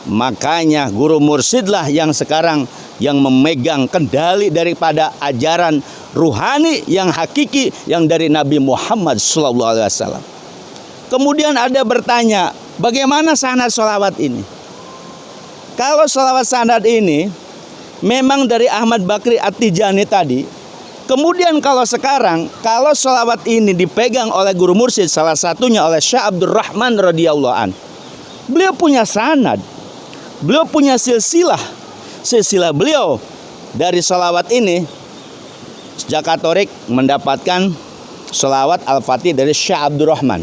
Makanya guru mursyidlah yang sekarang yang memegang kendali daripada ajaran ruhani yang hakiki yang dari Nabi Muhammad SAW. Kemudian ada bertanya, bagaimana sanad sholawat ini? Kalau sholawat sanad ini memang dari Ahmad Bakri At-Tijani tadi. Kemudian kalau sekarang, kalau sholawat ini dipegang oleh guru mursyid, salah satunya oleh Syekh Abdul Rahman radhiyallahu an, beliau punya sanad, beliau punya silsilah beliau dari sholawat ini. Jakatorik mendapatkan sholawat Al-Fatih dari Syekh Abdul Rahman,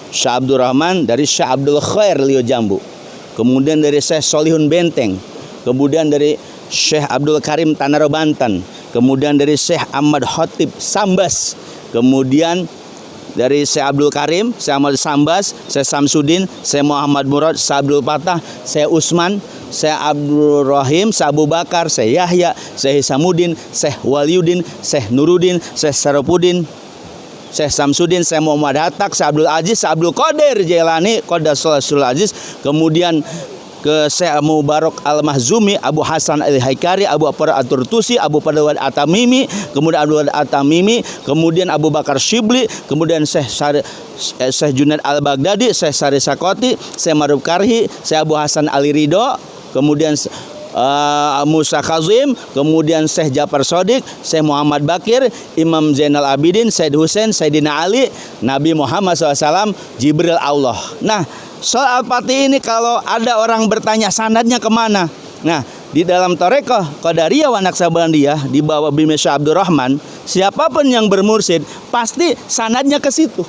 Syekh Abdul Rahman dari Syekh Abdul Khair Lio Jambu, kemudian dari Syekh Solihun Benteng, kemudian dari Syekh Abdul Karim Tanaro Banten, kemudian dari Syekh Ahmad Khotib Sambas, kemudian dari Syekh Abdul Karim, Syekh Ahmad Sambas, Syekh Samsudin, Syekh Muhammad Murad, Syekh Abdul Fatah, Syekh Usman, Syekh Abdul Rahim, Syekh Abu Bakar, Syekh Yahya, Syekh Hisamuddin, Syekh Waliuddin, Syekh Nuruddin, Syekh Sarapuddin, Syekh Samsudin, Syekh Muhammad Hatak, Syekh Abdul Aziz, Syekh Abdul Qadir Jailani, Qaddasul Aziz, kemudian ke Syekh Mubarak Al-Mahzumi, Abu Hasan Al-Haikari, Abu Afar At-Turtusi, Abu Fadawad At-Tamimi, kemudian Abdul At-Tamimi, kemudian Abu Bakar Shibli, kemudian Syekh Junaid Al-Baghdadi, Syekh Sari Sakoti, Syekh Maruf Karhi, Syekh Abu Hasan Ali Ridho, kemudian Musa Kazim, kemudian Syekh Jafar Sodik, Syekh Muhammad Bakir, Imam Zainal Abidin, Said Husain, Sayyidina Ali, Nabi Muhammad SAW, Jibril Allah. Nah, soal Al-Fatih ini kalau ada orang bertanya sanadnya kemana? Nah, di dalam Thariqah Qadariyah wa Naqsabandiyah di bawah bimbingan Syekh Abdul Rahman, siapapun yang bermursyid pasti sanadnya ke situ.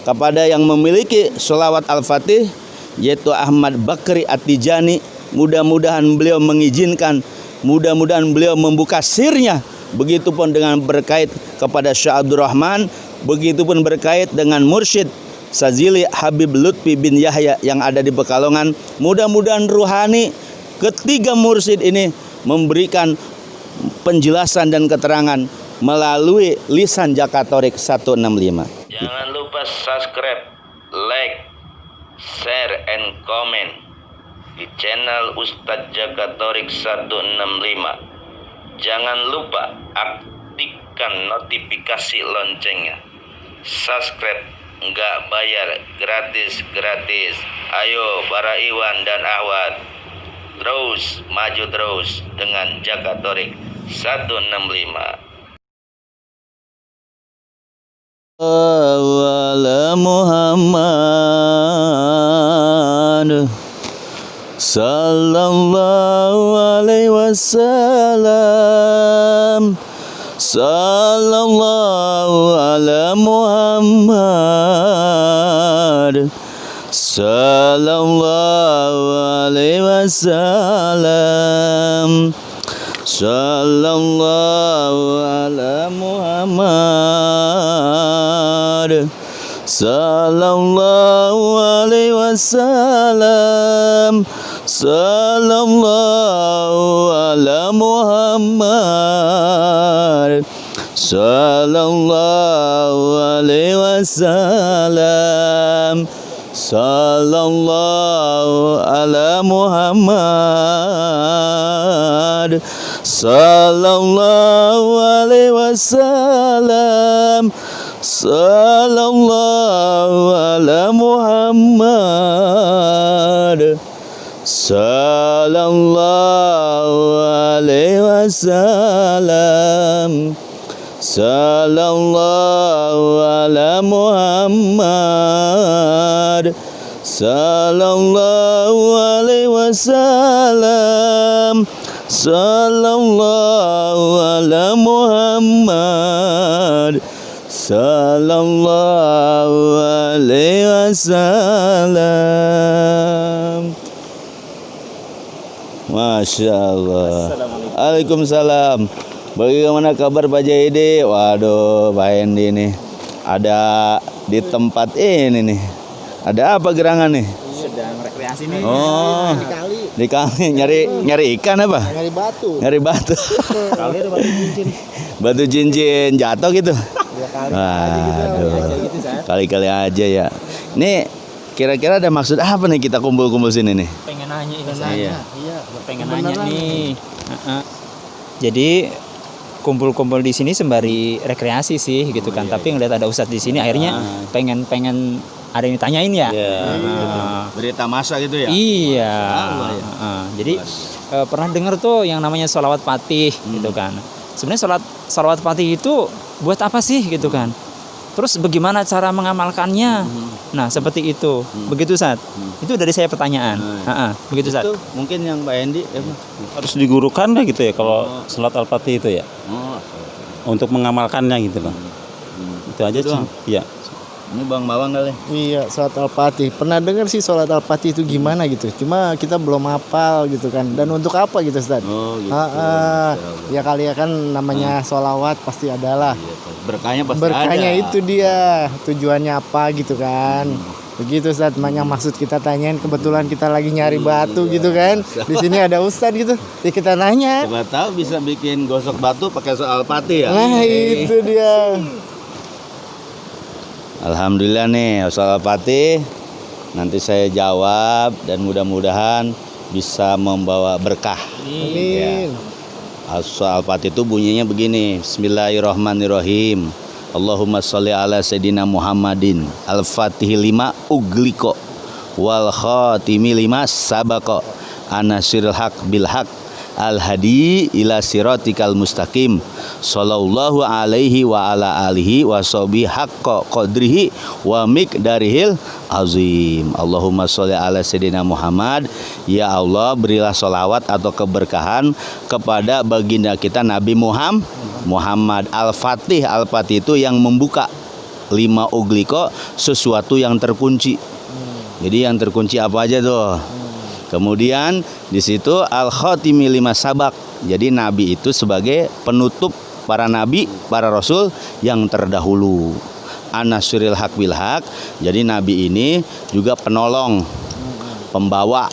Kepada yang memiliki sholawat Al-Fatih yaitu Ahmad Bakri At-Tijani, mudah-mudahan beliau mengizinkan, mudah-mudahan beliau membuka sirnya. Begitupun dengan berkait kepada Syekh Abdul Rahman, begitupun berkait dengan mursyid Sazili Habib Lutfi bin Yahya yang ada di Pekalongan. Mudah-mudahan ruhani ketiga mursyid ini memberikan penjelasan dan keterangan melalui lisan Jakatorik 165. Jangan lupa subscribe, like, share, and comment di channel Ustadz Jakatorik 165. Jangan lupa aktifkan notifikasi loncengnya. Subscribe nggak bayar, gratis. Ayo para Iwan dan Ahwat, terus maju terus dengan Jakatorik 165. Wala Muhammad sallallahu alaihi wasallam, sallallahu ala Muhammad sallallahu alaihi wasallam, sallallahu ala Muhammad sallallahu alaihi wasallam, sallallahu ala Muhammad sallallahu alaihi wasallam, sallallahu ala Muhammad sallallahu alaihi wasallam, sallallahu ala Muhammad sallallahu alaihi wasallam, sallallahu ala Muhammad sallallahu alaihi wasallam, sallallahu ala Muhammad sallallahu alaihi wasallam. Masya Allah. Waalaikumsalam. Bagaimana kabar Pak Jaidi? Waduh, Pak Hendi nih ada di tempat ini nih. Ada apa gerangan nih? Sedang rekreasi nih. Oh, di kali nyari ikan apa? Nyari batu. Nyari batu. Kali ada batu cincin. Batu cincin jatuh gitu. Ya kali Waduh. gitu, Kali-kali aja ya. Nih kira-kira ada maksud apa nih kita kumpul-kumpul sini nih? Pengen nanya ini. Iya. Iya. Pengen Kebenaran. nanya nih. Jadi kumpul-kumpul di sini sembari rekreasi sih gitu kan. Tapi ngeliat ada ustadz di sini akhirnya pengen ada yang ditanyain ya. Berita masa gitu ya. Iya. Allah, ya. Jadi pernah dengar tuh yang namanya sholawat fatih gitu kan. Sebenarnya sholawat fatih itu buat apa sih gitu kan? Terus bagaimana cara mengamalkannya? Nah seperti itu. Begitu Ustaz. Itu dari saya pertanyaan. Begitu Ustaz. Itu mungkin yang Pak Hendi Harus digurukan lah gitu ya kalau salat al-fatih itu ya. Oh, Untuk mengamalkannya gitu loh. Itu aja Itu sih. doang? Iya. ini Bang Bawang kali. Iya, sholat al-fatih. Pernah dengar sih sholat al-fatih itu gimana gitu. Cuma kita belum hafal gitu kan. Dan untuk apa gitu Ustaz? Oh gitu. Ya kali ya kan namanya sholawat pasti adalah. Berkahnya pasti Berkahnya ada. itu dia. Tujuannya apa gitu kan. Begitu Ustaz, yang maksud kita tanyain, kebetulan kita lagi nyari batu gitu kan. Di sini ada Ustaz gitu. Ya kita nanya. Coba tahu bisa bikin gosok batu pakai soal pati ya. Nah, itu dia. Alhamdulillah nih soal pati. Nanti saya jawab dan mudah-mudahan bisa membawa berkah. Amin. Soal pati itu bunyinya begini. Bismillahirrahmanirrahim. Allahumma sholli ala sayyidina Muhammadin al-fatih 5 ugliko wal khatimi 5 sabaqo anasiril haq bil haq al-hadi ila siratikal mustaqim sallallahu alaihi wa ala alihi wa sahbihi haqqa qadrihi wa miqdarihil azim. Allahumma sholli ala sayyidina Muhammad. Ya Allah, berilah sholawat atau keberkahan kepada baginda kita Nabi Muhammad. Al-Fatih, Al-Fatih itu yang membuka 5 ugliko, sesuatu yang terkunci. Jadi yang terkunci apa aja tuh? Kemudian di situ al-khatimi 5 sabak. Jadi nabi itu sebagai penutup para nabi, para rasul yang terdahulu. Anasiril haq bil haq. Jadi nabi ini juga penolong, pembawa,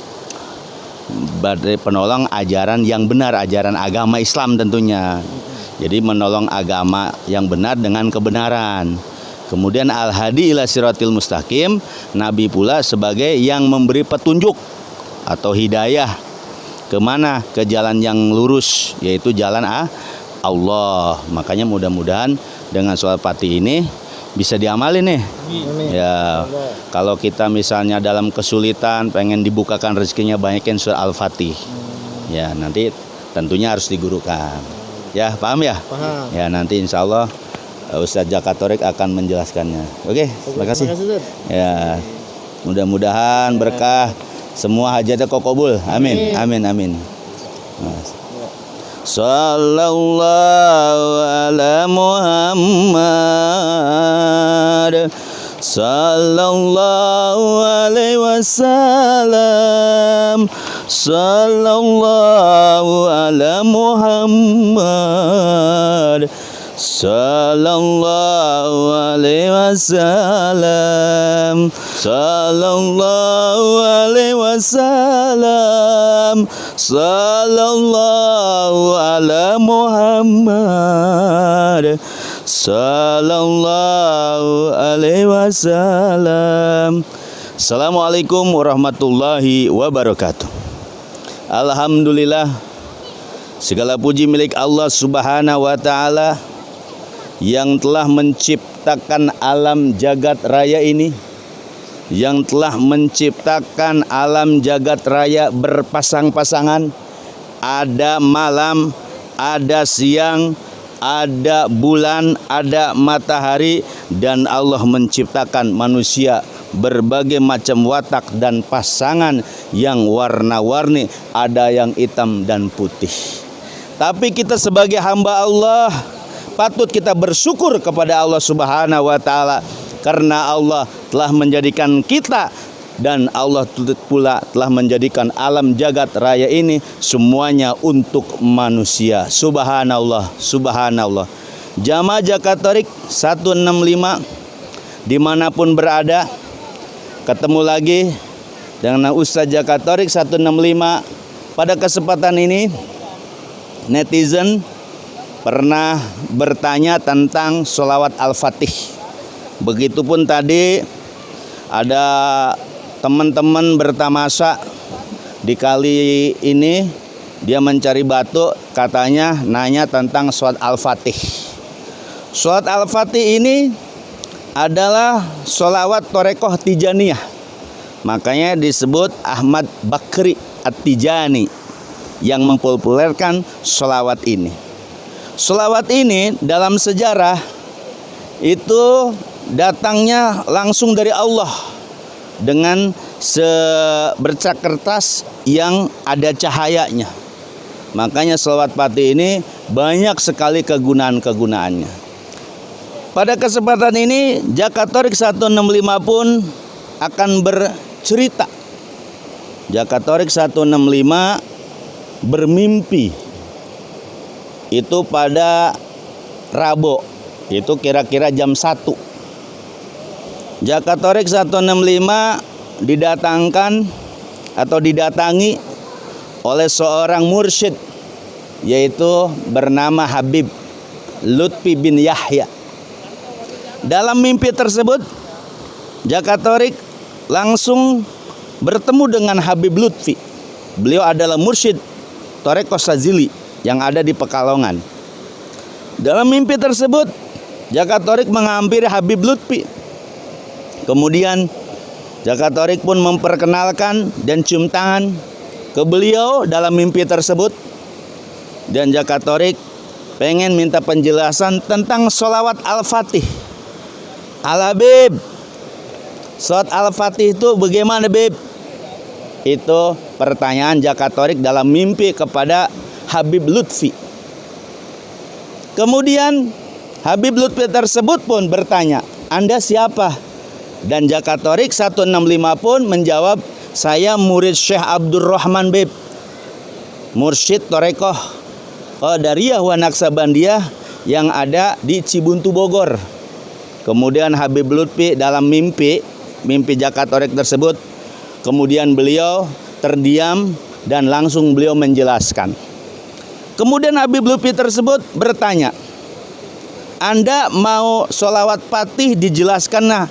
penolong ajaran yang benar, ajaran agama Islam tentunya. Jadi menolong agama yang benar dengan kebenaran. Kemudian al-hadi ila siratil mustaqim, nabi pula sebagai yang memberi petunjuk atau hidayah kemana? Ke jalan yang lurus, yaitu jalan Allah. Makanya mudah-mudahan dengan soal pati ini bisa diamalin nih. Ya, kalau kita misalnya dalam kesulitan pengen dibukakan rezekinya, banyakin surah Al-Fatih. Ya, nanti tentunya harus digurukan. Ya, paham ya? Paham. Ya, nanti insya Allah Ustadz Jaka Torik akan menjelaskannya. Oke, terima kasih. Ya, mudah-mudahan berkah. Semua hajatnya kau kabul. Amin. Amin. Amin. Sallallahu ala Muhammad. Sallallahu alaihi wasallam. Sallallahu ala Muhammad. Sallallahu alaihi wasallam. Sallallahu alaihi wasallam. Sallallahu ala Muhammad. Sallallahu alaihi wasallam. Assalamualaikum warahmatullahi wabarakatuh. Alhamdulillah, segala puji milik Allah Subhanahu wa taala yang telah menciptakan alam jagat raya ini, yang telah menciptakan alam jagat raya berpasang-pasangan, ada malam, ada siang, ada bulan, ada matahari, dan Allah menciptakan manusia berbagai macam watak dan pasangan yang warna-warni, ada yang hitam dan putih. Tapi kita sebagai hamba Allah patut kita bersyukur kepada Allah Subhanahu wa taala karena Allah telah menjadikan kita dan Allah pula telah menjadikan alam jagat raya ini semuanya untuk manusia. Subhanallah, subhanallah. Jamaah Jaka Torik 165 dimanapun berada, ketemu lagi dengan Ustadz Jaka Torik 165. Pada kesempatan ini netizen pernah bertanya tentang sholawat Al-Fatih. Begitupun tadi ada teman-teman bertamasa di kali ini dia mencari batu, katanya nanya tentang sholat Al-Fatih. Sholat Al-Fatih ini adalah sholawat Torekoh Tijaniyah. Makanya disebut Ahmad Bakri At-Tijani yang mempopulerkan sholawat ini. Sholawat ini dalam sejarah itu datangnya langsung dari Allah dengan sebercak kertas yang ada cahayanya. Makanya sholawat Fatih ini banyak sekali kegunaan-kegunaannya. Pada kesempatan ini Jakatorik 165 pun akan bercerita. Jakatorik 165 bermimpi itu pada Rabu, itu kira-kira jam 1. Jakatorik 165 didatangkan atau didatangi oleh seorang mursyid, yaitu bernama Habib Lutfi bin Yahya. Dalam mimpi tersebut Jakatorik langsung bertemu dengan Habib Lutfi. Beliau adalah mursyid Torekoh Sazili yang ada di Pekalongan. Dalam mimpi tersebut Jakatorik menghampiri Habib Lutfi. Kemudian Jakatorik pun memperkenalkan dan cium tangan ke beliau dalam mimpi tersebut. Dan Jakatorik pengen minta penjelasan tentang sholawat Al-Fatih. Al-Habib, sholawat Al-Fatih itu bagaimana, Bib? Itu pertanyaan Jakatorik dalam mimpi kepada Habib Lutfi. Kemudian Habib Lutfi tersebut pun bertanya, Anda siapa? Dan Jakatorik 165 pun menjawab, saya murid Syekh Abdurrahman, Bib, mursyid Torekoh Qadariyah wa Naksabandiyah yang ada di Cibuntu, Bogor. Kemudian Habib Lutfi dalam mimpi Jakatorik tersebut, kemudian beliau terdiam dan langsung beliau menjelaskan. Kemudian Habib Lutfi tersebut bertanya, Anda mau sholawat Fatih dijelaskannya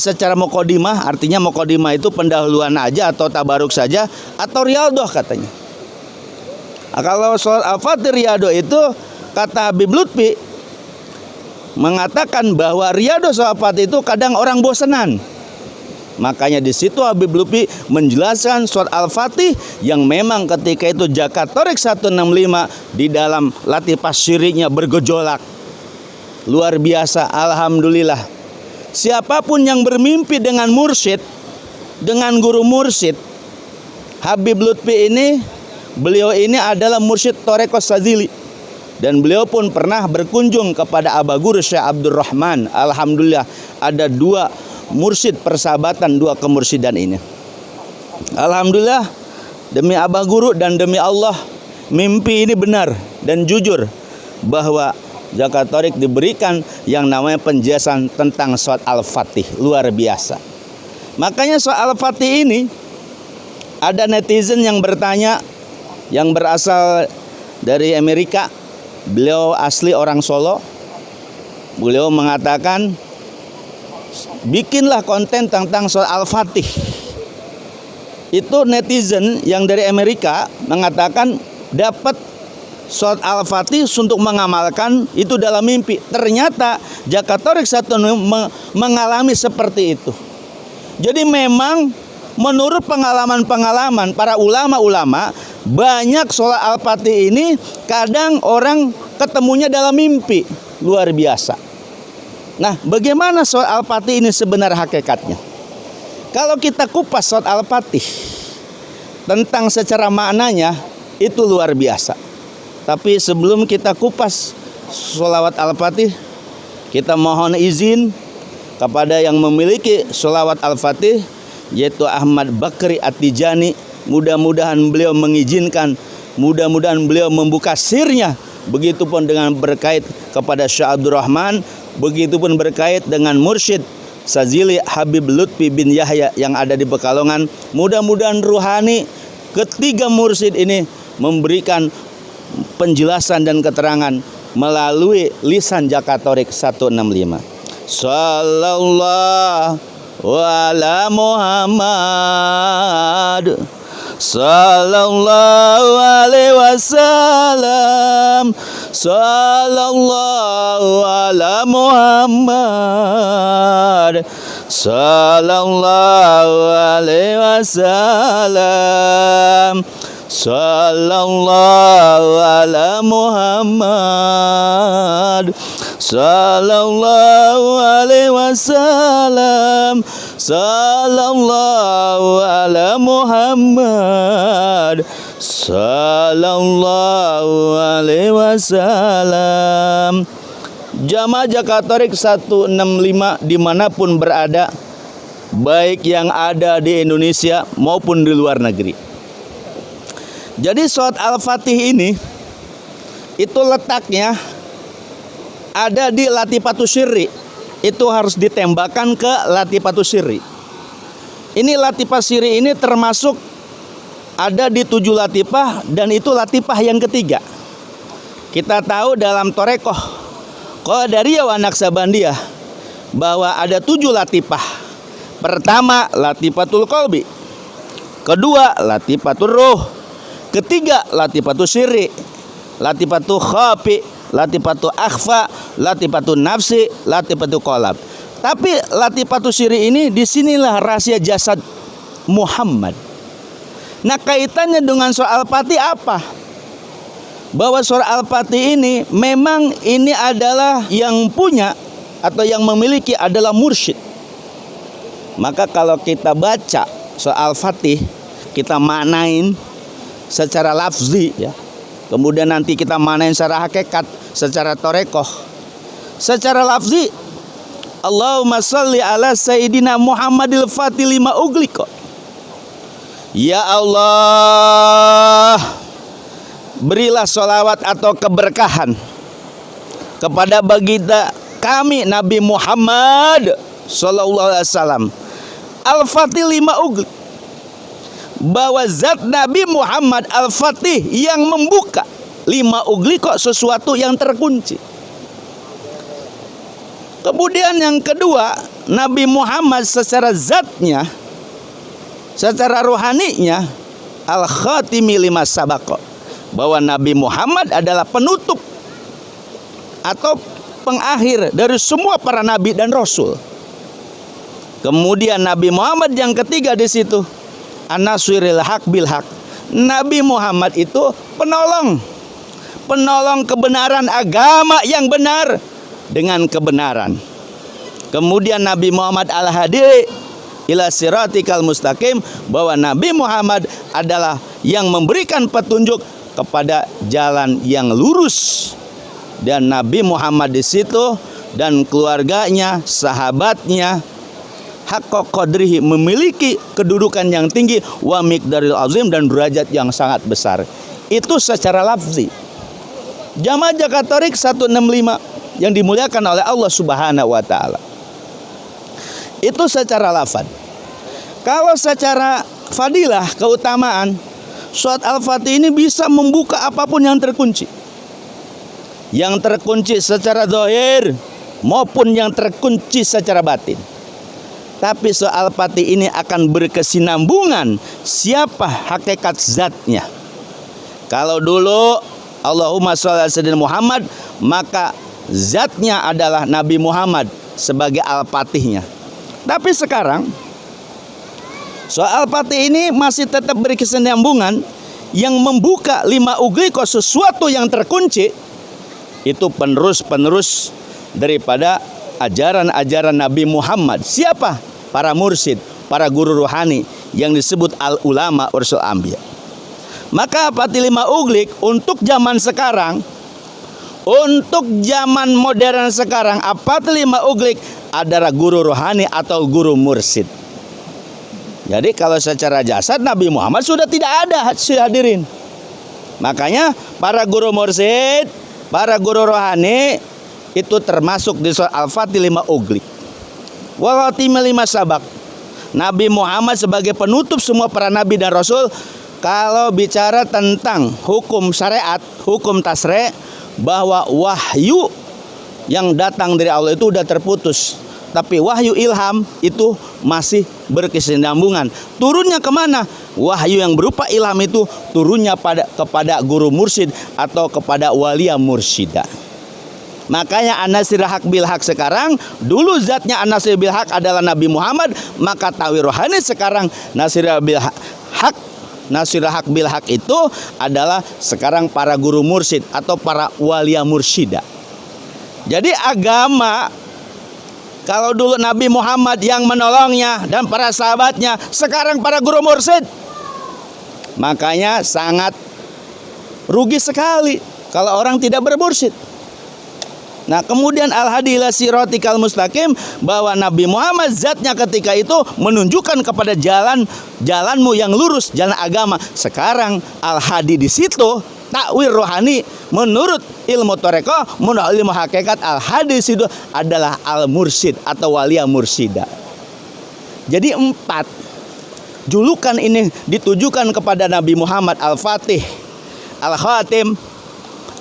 secara muqaddimah, artinya muqaddimah itu pendahuluan aja atau tabaruk saja, atau riyadhah katanya. Kalau sholawat Al-Fatih riyadhah itu, kata Habib Lutfi mengatakan bahwa riyadhah sholawat Fatih itu kadang orang bosanan. Makanya di situ Habib Lutfi menjelaskan surat Al-Fatih yang memang ketika itu Jakatorik 165 di dalam latifah syiriknya bergejolak. Luar biasa, alhamdulillah. Siapapun yang bermimpi dengan mursyid, dengan guru mursyid, Habib Lutfi ini, beliau ini adalah mursyid Torekoh Sazili. Dan beliau pun pernah berkunjung kepada Aba Guru Syekh Abdurrahman. Alhamdulillah ada dua mursyid persahabatan, dua kemursyidan ini. Alhamdulillah, demi Aba Guru dan demi Allah, mimpi ini benar dan jujur bahwa Jakatorik diberikan yang namanya penjelasan tentang surat Al-Fatih. Luar biasa. Makanya soal Al-Fatih ini ada netizen yang bertanya, yang berasal dari Amerika. Beliau asli orang Solo. Beliau mengatakan, bikinlah konten tentang soal Al-Fatih. Itu netizen yang dari Amerika mengatakan dapat surat Al-Fatih untuk mengamalkan itu dalam mimpi. Ternyata Jakatorik 165 mengalami seperti itu. Jadi memang menurut pengalaman-pengalaman para ulama-ulama, banyak sholat Al-Fatih ini kadang orang ketemunya dalam mimpi. Luar biasa. Nah, bagaimana sholat Al-Fatih ini sebenar hakikatnya? Kalau kita kupas sholat Al-Fatih tentang secara maknanya, itu luar biasa. Tapi sebelum kita kupas sholawat Al-Fatih, kita mohon izin kepada yang memiliki sholawat Al-Fatih, yaitu Ahmad Bakri At-Tijani. Mudah-mudahan beliau mengizinkan, mudah-mudahan beliau membuka sirnya. Begitupun dengan berkait kepada Syekh Abdurrahman, begitupun berkait dengan mursyid Sazili Habib Lutfi bin Yahya yang ada di Pekalongan. Mudah-mudahan ruhani ketiga mursyid ini memberikan penjelasan dan keterangan melalui lisan Jakatorik 165. Sallallahu ala Muhammad, sallallahu alaihi wasallam, sallallahu ala Muhammad, sallallahu alaihi wasallam, sallallahu ala Muhammad, sallallahu alaihi wasallam, sallallahu ala Muhammad, sallallahu alaihi wasallam. Jamaah Zakat Tareq 165 dimanapun berada, baik yang ada di Indonesia maupun di luar negeri. Jadi surat Al-Fatih ini itu letaknya ada di Latifatus Syirri. Itu harus ditembakkan ke Latifatus Syirri. Ini Latifah Syirri ini termasuk ada di 7 latifah, dan itu latifah yang ketiga. Kita tahu dalam Torekoh Qadariyah wa Naksabandiyah bahwa ada 7 latifah. Pertama Latifatul Qalbi, kedua Latifatul Ruh, ketiga Latifatus Syirri, Latifatul Khafi, Latifatul Akhfa, Latifatul Nafsi, Latifatul Qalab. Tapi Latifatus Syirri ini disinilah rahasia jasad Muhammad. Nah, kaitannya dengan surah Al-Fatih apa? Bahwa surah Al-Fatih ini memang ini adalah yang punya atau yang memiliki adalah mursyid. Maka kalau kita baca surah Al-Fatih, kita maknain secara lafzi ya. Kemudian nanti kita maknain secara hakikat, secara torekoh. Secara lafzi, Allahumma sholli ala Sayyidina Muhammadil Fatih lima ughliqa. Ya Allah, berilah sholawat atau keberkahan kepada baginda kami Nabi Muhammad sallallahu alaihi wasallam. Al-Fatih lima ughliq, bahwa zat Nabi Muhammad Al-Fatih yang membuka lima ughliqa, sesuatu yang terkunci. Kemudian yang kedua, Nabi Muhammad secara zatnya, secara rohaninya, al-khatimi lima sabaqa, bahwa Nabi Muhammad adalah penutup atau pengakhir dari semua para nabi dan rasul. Kemudian Nabi Muhammad yang ketiga di situ, an-nasiril haq bil haq. Nabi Muhammad itu penolong kebenaran, agama yang benar dengan kebenaran. Kemudian Nabi Muhammad al-hadi ila siratikal mustaqim, bahwa Nabi Muhammad adalah yang memberikan petunjuk kepada jalan yang lurus. Dan Nabi Muhammad di situ dan keluarganya, sahabatnya, haqqa qadrihi, memiliki kedudukan yang tinggi, wa miqdaril azim, dan derajat yang sangat besar. Itu secara lafzi. Jamaah Zakat Tareq 165 yang dimuliakan oleh Allah Subhanahu wa taala. Itu secara lafaz. Kalau secara fadilah, keutamaan, surat Al-Fatih ini bisa membuka apapun yang terkunci. Yang terkunci secara zahir maupun yang terkunci secara batin. Tapi soal Al-Fatih ini akan berkesinambungan siapa hakikat zatnya. Kalau dulu Allahumma sholli ala sayyidina Muhammad, maka zatnya adalah Nabi Muhammad sebagai Al-Fatihnya. Tapi sekarang soal Al-Fatih ini masih tetap berkesinambungan, yang membuka lima ughliqa, sesuatu yang terkunci. Itu penerus daripada ajaran-ajaran Nabi Muhammad. Siapa? Para mursyid, para guru rohani yang disebut al-ulama warasul anbiya. Maka Al-Fatih lima ughliq untuk zaman sekarang, untuk zaman modern sekarang, Al-Fatih lima ughliq adalah guru rohani atau guru mursyid. Jadi kalau secara jasad Nabi Muhammad sudah tidak ada, hadirin. Makanya para guru mursyid, para guru rohani itu termasuk di surah Al-Fatih lima ughliq. Wa khatimil lima sabaq. Nabi Muhammad sebagai penutup semua para nabi dan rasul. Kalau bicara tentang hukum syariat, hukum tasri', bahwa wahyu yang datang dari Allah itu sudah terputus. Tapi wahyu ilham itu masih berkesinambungan. Turunnya kemana? wahyu yang berupa ilham itu turunnya kepada guru mursyid atau kepada walia mursyida. Makanya An-Nasir Haq bil Haq sekarang, dulu zatnya An-Nasir bil Haq adalah Nabi Muhammad, maka tawi rohani sekarang Nasir bil Haq, Nasir Haq bil Haq itu adalah sekarang para guru mursyid atau para walia mursyida. Jadi agama, kalau dulu Nabi Muhammad yang menolongnya dan para sahabatnya, sekarang para guru mursyid. Makanya sangat rugi sekali kalau orang tidak bermursyid. Nah, kemudian al-hadi ila siratikal mustaqim, bahwa Nabi Muhammad zatnya ketika itu menunjukkan kepada jalanmu yang lurus, jalan agama. Sekarang al-hadi di situ takwil rohani menurut ilmu tarekat, menurut ilmu hakikat, al-hadi situ adalah al-mursyid atau walia mursyida. Jadi 4 julukan ini ditujukan kepada Nabi Muhammad: Al-Fatih, Al-Khatim,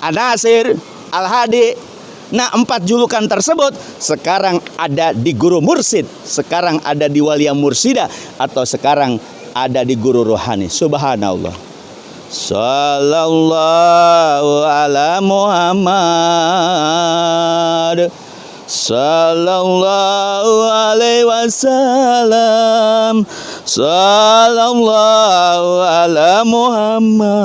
An-Nasir, Al-Hadi. Nah, 4 julukan tersebut sekarang ada di guru mursyid, sekarang ada di walia mursyida, atau sekarang ada di guru rohani. Subhanallah. Sallallahu ala Muhammad, sallallahu alaihi wasallam, sallallahu ala Muhammad,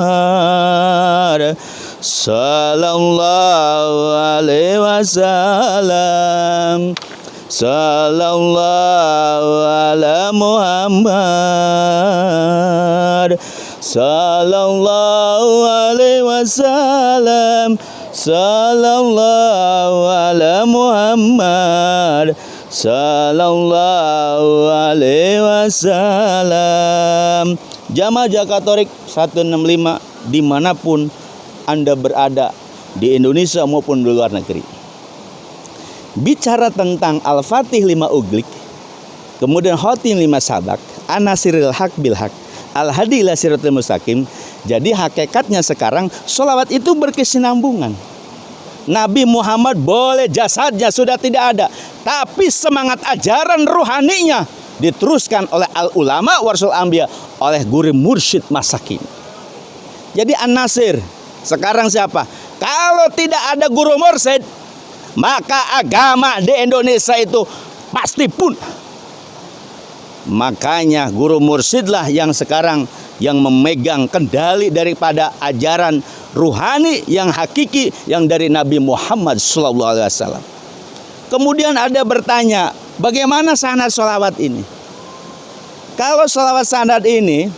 sallallahu alaihi wasallam, sallallahu ala Muhammad, sallallahu alaihi wasallam, sallallahu ala Muhammad, sallallahu alaihi wasallam. Jamaah Zakat Thoriq 165 dimanapun Anda berada, di Indonesia maupun di luar negeri. Bicara tentang Al-Fatih 5 uglik, kemudian Khotim 5 sabak, An-Nasiril Haq bil Haq, Al-Hadi ila siratal mustaqim. Jadi hakikatnya sekarang sholawat itu berkesinambungan. Nabi Muhammad boleh jasadnya sudah tidak ada, tapi semangat ajaran ruhaninya diteruskan oleh al-ulama warasul anbiya, oleh guru mursyid masa kini. Jadi An-Nasir sekarang siapa? Kalau tidak ada guru mursyid, maka agama di Indonesia itu pasti punah. Makanya guru mursyidlah yang sekarang yang memegang kendali daripada ajaran ruhani yang hakiki yang dari Nabi Muhammad SAW. Kemudian ada bertanya, bagaimana sanad sholawat ini? Kalau sholawat sanad ini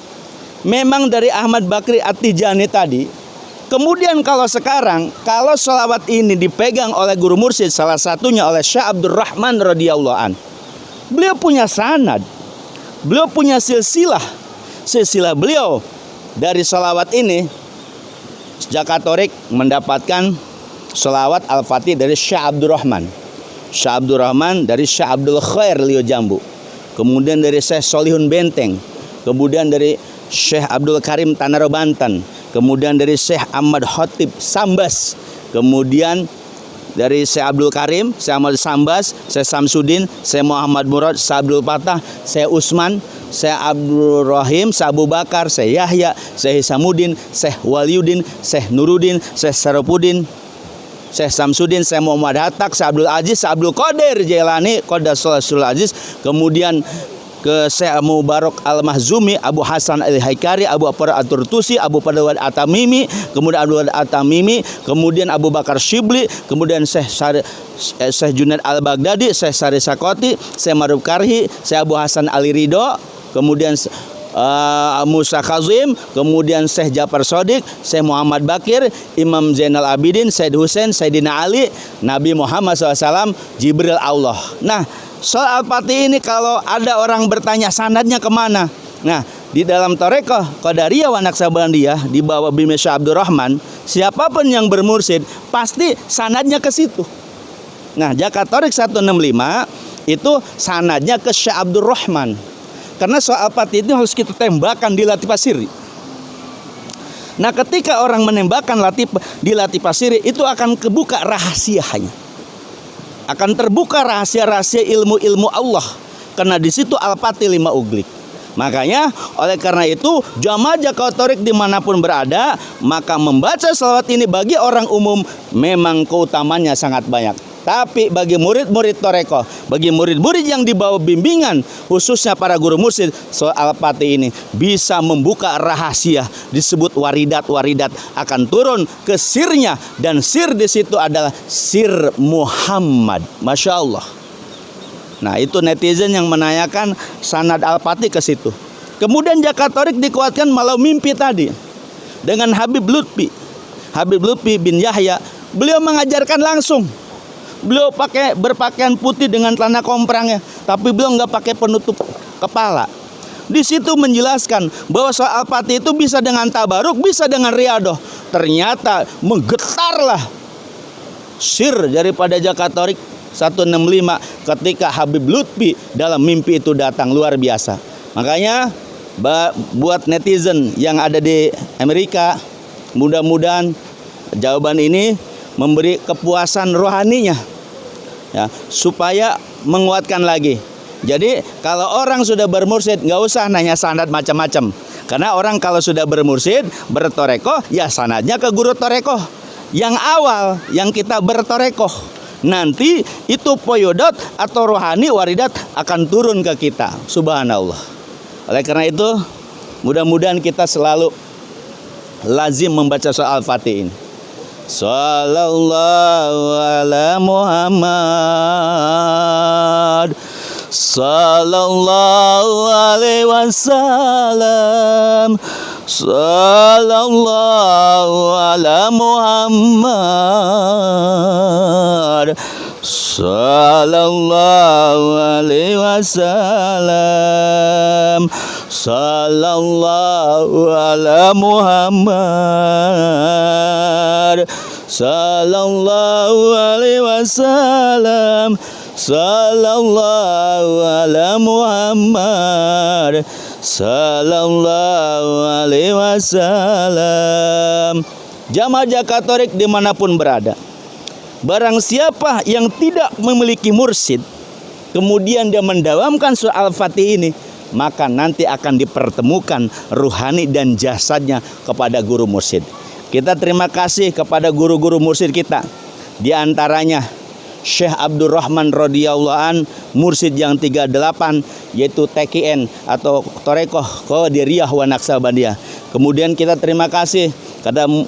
memang dari Ahmad Bakri At-Tijani tadi. Kemudian kalau sekarang, kalau sholawat ini dipegang oleh guru mursyid, salah satunya oleh Syekh Abdurrahman radhiyallahu an. Beliau punya sanad, beliau punya silsilah beliau dari sholawat ini. Zakat Thoriq mendapatkan sholawat Al-Fatih dari Syekh Abdurrahman, Syekh Abdurrahman dari Syekh Abdul Khair Lio Jambu, kemudian dari Syekh Solihun Benteng, kemudian dari Syekh Abdul Karim Tanaro Banten, kemudian dari Syekh Ahmad Khotib Sambas, kemudian dari Syekh Abdul Karim, Syekh Ahmad Sambas, Syekh Samsudin, Syekh Muhammad Murad, Syekh Abdul Fatah, Syekh Usman, Syekh Abdul Rahim, Syekh Abu Bakar, Syekh Yahya, Syekh Hisamuddin, Syekh Waliuddin, Syekh Nuruddin, Syekh Sarapuddin, Syekh Samsudin, Syekh Muhammad Hatak, Syekh Abdul Aziz, Syekh Abdul Qadir Jailani, Qaddasul Aziz, kemudian ke Syekh Mubarak Al-Mahzumi, Abu Hasan Al-Haikari, Abu Afar At-Turtusi, Abu Padawad At-Tamimi, kemudian Abdul At-Tamimi, kemudian Abu Bakar Shibli, kemudian Syekh Junaid Al-Baghdadi, Syekh Sari Sakoti, Syekh Maruf Karhi, Syekh Abu Hasan Ali Ridho, kemudian Musa Kazim, kemudian Syekh Jafar Shodiq, Syekh Muhammad Bakir, Imam Zainal Abidin, Said Husain, Sayyidina Ali, Nabi Muhammad SAW, Jibril Allah. Nah, soal Al-Fatih ini kalau ada orang bertanya sanadnya kemana? Nah, di dalam Thariqah Qadariyah wa Naqsabandiyah di bawah bimbingan Syekh Abdurrahman, siapapun yang bermursyid pasti sanadnya ke situ. Nah, Zakat Thoriq 165 itu sanadnya ke Syekh Abdurrahman. Karena soal Al-Fatih itu harus kita tembakkan di Latifah Sirri. Nah, ketika orang menembakkan di Latifah Sirri, itu akan kebuka rahasianya. Akan terbuka rahasia-rahasia ilmu-ilmu Allah. Karena di situ Al-Fatih 5 uglik. Makanya oleh karena itu jamaah Jakatorik dimanapun berada, maka membaca sholawat ini bagi orang umum memang keutamanya sangat banyak. Tapi bagi murid-murid toreko, bagi murid-murid yang dibawa bimbingan, khususnya para guru mursyid, sholawat Al-Fatih ini bisa membuka rahasia, disebut waridat-waridat akan turun ke sirnya, dan sir di situ adalah sir Muhammad. Masya Allah. Nah, itu netizen yang menanyakan sanad Al-Fatih ke situ. Kemudian Jakatorik dikuatkan malah mimpi tadi dengan Habib Lutfi bin Yahya. Beliau mengajarkan langsung. Beliau berpakaian putih dengan celana komprangnya, tapi beliau nggak pakai penutup kepala. Di situ menjelaskan bahwa soal Al-Fatih itu bisa dengan tabaruk, bisa dengan riadoh. Ternyata menggetarlah sir daripada Jakatorik 165 ketika Habib Lutfi dalam mimpi itu datang, luar biasa. Makanya buat netizen yang ada di Amerika, mudah-mudahan jawaban ini memberi kepuasan rohaninya, ya, supaya menguatkan lagi. Jadi kalau orang sudah bermursyid nggak usah nanya sanad macam-macam, karena orang kalau sudah bermursyid bertorekoh ya sanadnya ke guru torekoh yang awal yang kita bertorekoh. Nanti itu poyodot atau rohani waridat akan turun ke kita. Subhanallah. Oleh karena itu mudah-mudahan kita selalu lazim membaca soal Al-Fatih ini. Sallallahu ala Muhammad, sallallahu alaihi wasallam, sallallahu ala Muhammad, sallallahu alaihi wasallam, sallallahu ala Muhammad, sallallahu alaihi wasallam, sallallahu ala Muhammad, sallallahu alaihi wasallam. Jamaah Jakatorik dimanapun berada, barang siapa yang tidak memiliki mursyid, kemudian dia mendawamkan surah Al-Fatih ini, maka nanti akan dipertemukan ruhani dan jasadnya kepada guru mursyid. Kita terima kasih kepada guru-guru mursyid kita. Di antaranya Syekh Abdurrahman radhiyallahu an, mursyid yang 38, yaitu TKN atau Torekoh Qadiriyah wa Naqsabandiyah. Kemudian kita terima kasih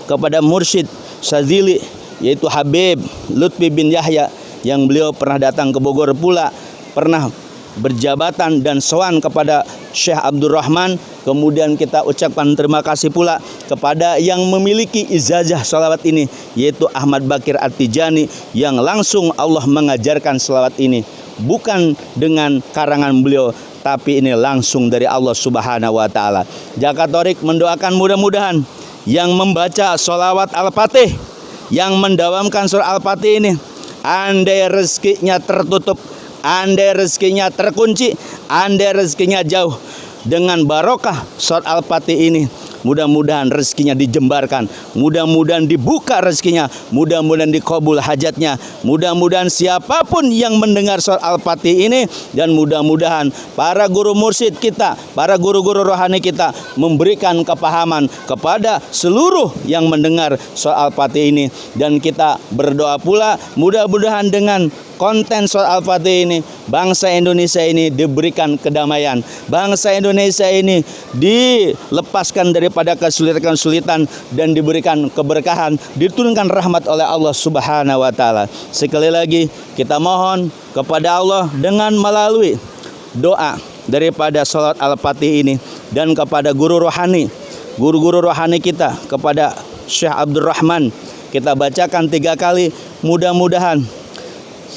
kepada mursyid Syazili, yaitu Habib Lutfi bin Yahya, yang beliau pernah datang ke Bogor pula, pernah berjabatan dan sowan kepada Syekh Abdurrahman. Kemudian kita ucapkan terima kasih pula kepada yang memiliki ijazah salawat ini, yaitu Ahmad Bakir At-Tijani, yang langsung Allah mengajarkan salawat ini, bukan dengan karangan beliau, tapi ini langsung dari Allah Subhanahu wa taala. Jakatorik mendoakan mudah-mudahan yang membaca salawat Al-Fatih, yang mendawamkan surah Al-Fatih ini, andai rezekinya tertutup, andai rezekinya terkunci, andai rezekinya jauh, dengan barokah surat Al-Fatih ini, mudah-mudahan rezekinya dijembarkan, mudah-mudahan dibuka rezekinya, mudah-mudahan dikabul hajatnya, mudah-mudahan siapapun yang mendengar surat Al-Fatih ini, dan mudah-mudahan para guru mursyid kita, para guru-guru rohani kita memberikan kepahaman kepada seluruh yang mendengar surat Al-Fatih ini. Dan kita berdoa pula mudah-mudahan dengan konten surat Al-Fatih ini, bangsa Indonesia ini diberikan kedamaian, bangsa Indonesia ini dilepaskan daripada kesulitan-kesulitan dan diberikan keberkahan, diturunkan rahmat oleh Allah Subhanahu wa taala. Sekali lagi kita mohon kepada Allah dengan melalui doa daripada salat Al-Fatih ini, dan kepada guru rohani, guru-guru rohani kita, kepada Syekh Abdurrahman, kita bacakan 3 kali. Mudah-mudahan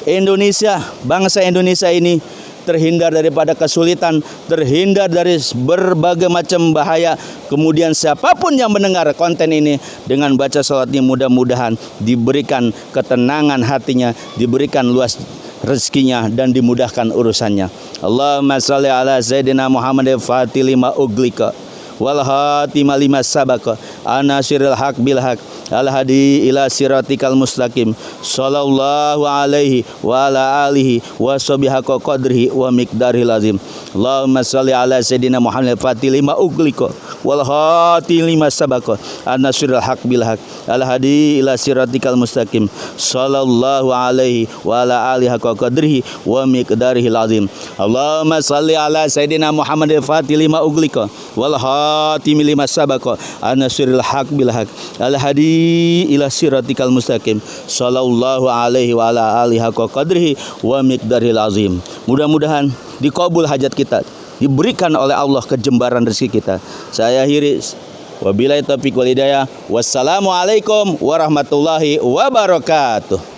Indonesia, bangsa Indonesia ini terhindar daripada kesulitan, terhindar dari berbagai macam bahaya. Kemudian siapapun yang mendengar konten ini dengan baca salat ini, mudah-mudahan diberikan ketenangan hatinya, diberikan luas rezekinya, dan dimudahkan urusannya. Allahumma shalli ala Sayyidina Muhammad Fatih lima uglika wal hatima lima sabaka anasiril haq bil haq al-hadi ila siratikal mustaqim sallallahu alaihi wa ala alihi wa sahbihi qadrihi wa miqdaril azim. Allahumma shalli ala sayidina Muhammad fatih lima ughliqa wal hati lima sabaqa an-nasrul haq bil haq al-hadi ila siratikal mustaqim sallallahu alaihi wa ala alihi qadrihi wa miqdaril azim. Allahumma shalli ala sayidina Muhammad fatih lima ughliqa wal hati lima sabaqa an-nasrul haq bil haq al-hadi ila siratikal mustaqim sallallahu alaihi wa ala alihi qadrihi wa miqdaril azim. Mudah-mudahan dikabul hajat kita, diberikan oleh Allah kejembaran rezeki kita. Saya akhiri, wabillahi taufiq wal hidayah. Wassalamualaikum warahmatullahi wabarakatuh.